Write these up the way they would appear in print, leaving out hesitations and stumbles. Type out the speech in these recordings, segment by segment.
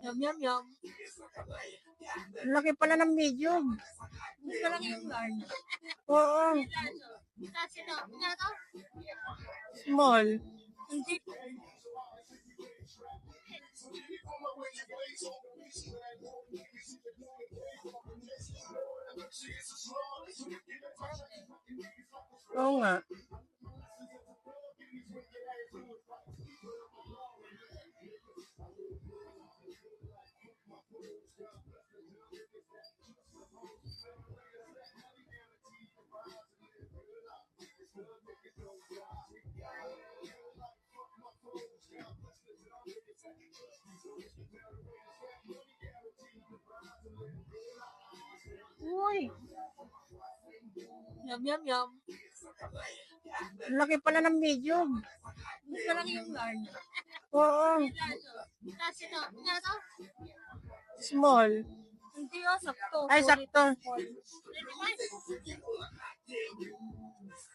Yum, yum, yum. Ang laki pala ng medium. Mas malaki yung large. Oo, small. Hindi. Oo nga. Uy, Yum, yum, yum. ang laki pala ng medium. Mas malaki yung large. Oo, small. Hindi oh, sakto. Ay, Sorry. sakto.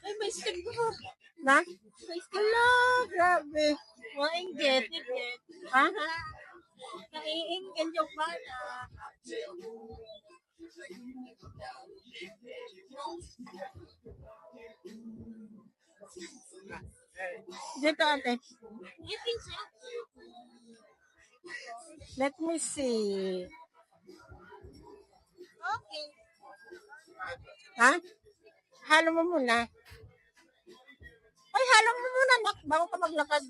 Ay, may stick ko. Na? May stick. Hala, grabe. Maingit. Ingit. Ha? Naiingit yung bata. Dito ate. You think so? Let me see. Okay. Ha? Halo mo muna. Ay, halo mo muna, nak, bago ka maglakad.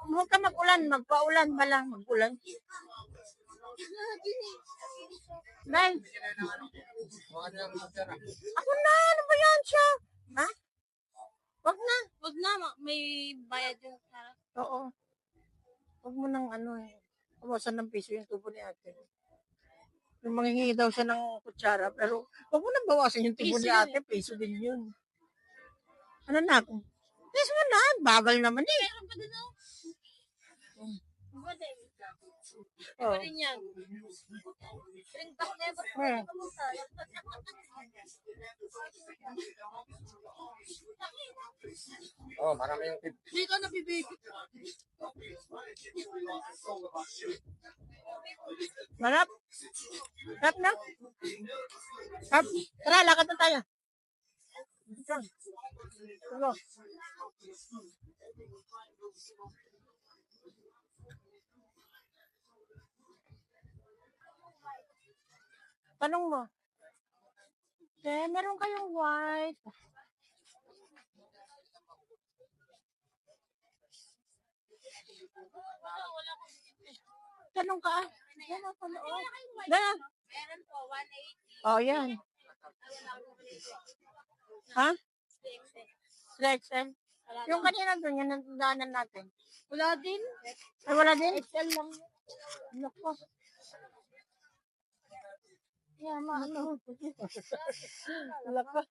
Huwag ka mag-ulan. Magpaulan ba lang? Mag-ulan. Nay. Ako na, ano ba yan siya? Ha? Wag na. Wag na, may bayad yung sarap. Oo. Huwag mo nang ano eh. Kawasan ng piso yung tubo ni ate. Yung manghingi daw siya ng kutsara, pero huwag mo nang bawasan yung tubo Piso ni yun ate. Piso din yun. Ano na ako? Piso mo na. Bagal naman eh. Meron pa din oh. Iba din. Oh. Iba din yan. Ring back never. Hmm. Oh, marami yung tip. Hindi ka nabibigit. Marap. Marap na. Marap. Tara, lakad na tayo. Ano? Tanong mo. Meron kayong white. Tanong ka ah. Dala. Meron po, 180. Oh, yan. Ha? XL. Yung kanina doon, yung nandaanan natin. Wala din. Ay, wala din? XL lang. Naku. Yan, ano. Laka.